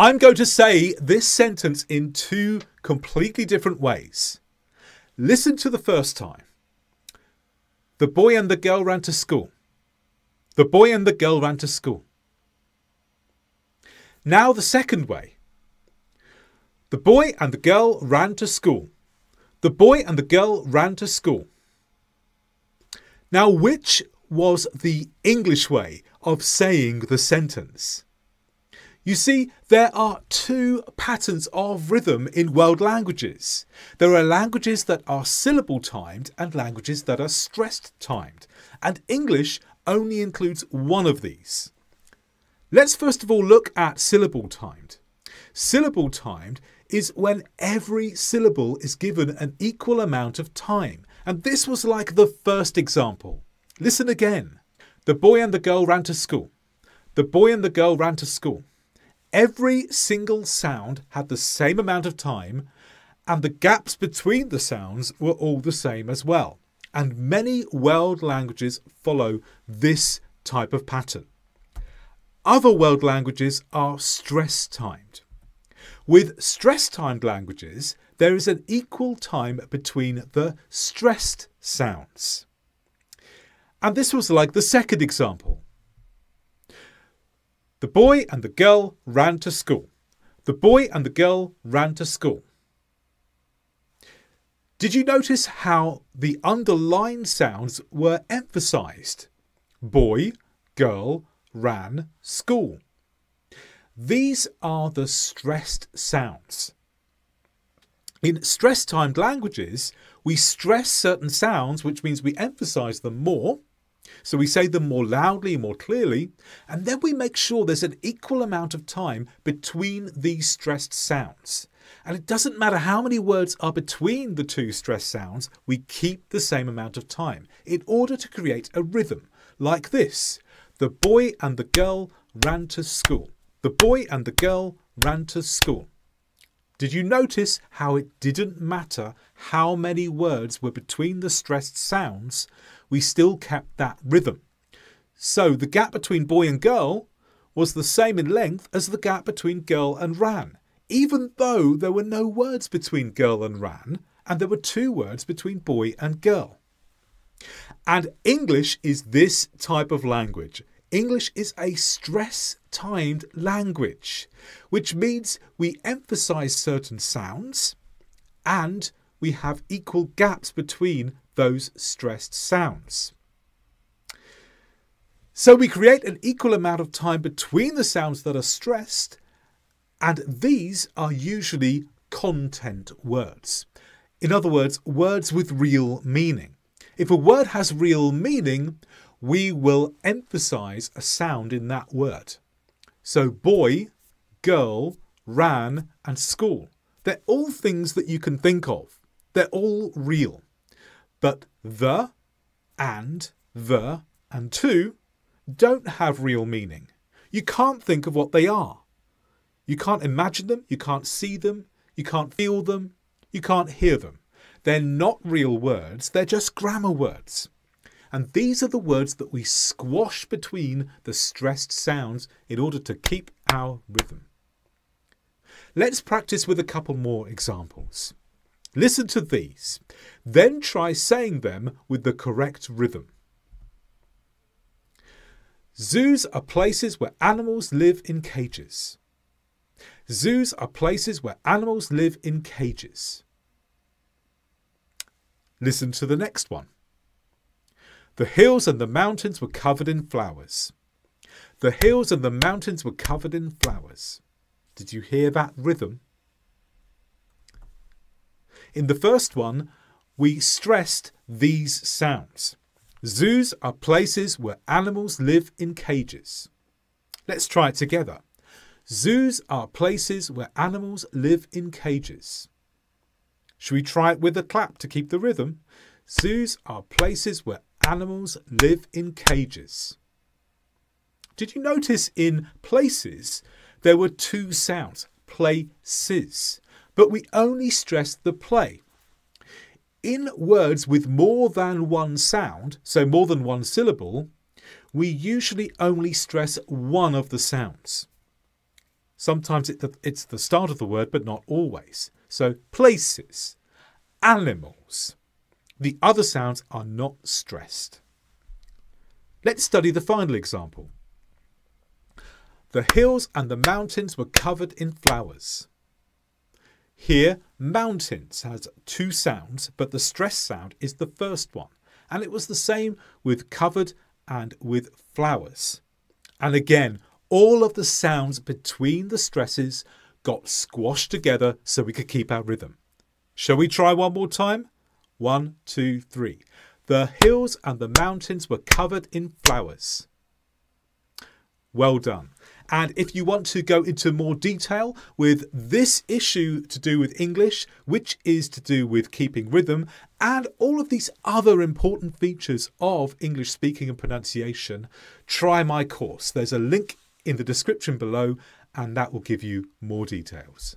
I'm going to say this sentence in two completely different ways. Listen to the first time. The boy and the girl ran to school. The boy and the girl ran to school. Now the second way. The boy and the girl ran to school. The boy and the girl ran to school. Now, which was the English way of saying the sentence? You see, there are two patterns of rhythm in world languages. There are languages that are syllable timed and languages that are stressed timed. And English only includes one of these. Let's first of all look at syllable timed. Syllable timed is when every syllable is given an equal amount of time. And this was like the first example. Listen again. The boy and the girl ran to school. The boy and the girl ran to school. Every single sound had the same amount of time, and the gaps between the sounds were all the same as well. And many world languages follow this type of pattern. Other world languages are stress-timed. With stress-timed languages, there is an equal time between the stressed sounds. And this was like the second example. The boy and the girl ran to school. The boy and the girl ran to school. Did you notice how the underlined sounds were emphasized? Boy, girl, ran, school. These are the stressed sounds. In stress-timed languages, we stress certain sounds, which means we emphasize them more. So we say them more loudly, more clearly, and then we make sure there's an equal amount of time between these stressed sounds. And it doesn't matter how many words are between the two stressed sounds, we keep the same amount of time in order to create a rhythm like this. The boy and the girl ran to school. The boy and the girl ran to school. Did you notice how it didn't matter how many words were between the stressed sounds? We still kept that rhythm. So the gap between boy and girl was the same in length as the gap between girl and ran, even though there were no words between girl and ran, and there were two words between boy and girl. And English is this type of language. English is a stress-timed language, which means we emphasize certain sounds and we have equal gaps between those stressed sounds. So we create an equal amount of time between the sounds that are stressed, and these are usually content words. In other words, words with real meaning. If a word has real meaning, we will emphasize a sound in that word. So boy, girl, ran, and school. They're all things that you can think of. They're all real. But the, and to don't have real meaning. You can't think of what they are. You can't imagine them, you can't see them, you can't feel them, you can't hear them. They're not real words, they're just grammar words. And these are the words that we squash between the stressed sounds in order to keep our rhythm. Let's practice with a couple more examples. Listen to these, then try saying them with the correct rhythm. Zoos are places where animals live in cages. Zoos are places where animals live in cages. Listen to the next one. The hills and the mountains were covered in flowers. The hills and the mountains were covered in flowers. Did you hear that rhythm? In the first one, we stressed these sounds. Zoos are places where animals live in cages. Let's try it together. Zoos are places where animals live in cages. Should we try it with a clap to keep the rhythm? Zoos are places where animals live in cages. Did you notice in places there were two sounds, places, but we only stressed the play. In words with more than one sound, so more than one syllable, we usually only stress one of the sounds. Sometimes it's the start of the word, but not always. So places, animals. The other sounds are not stressed. Let's study the final example. The hills and the mountains were covered in flowers. Here, mountains has two sounds, but the stress sound is the first one. And it was the same with covered and with flowers. And again, all of the sounds between the stresses got squashed together so we could keep our rhythm. Shall we try one more time? 1, 2, 3. The hills and the mountains were covered in flowers. Well done. And if you want to go into more detail with this issue to do with English, which is to do with keeping rhythm, and all of these other important features of English speaking and pronunciation, try my course. There's a link in the description below, and that will give you more details.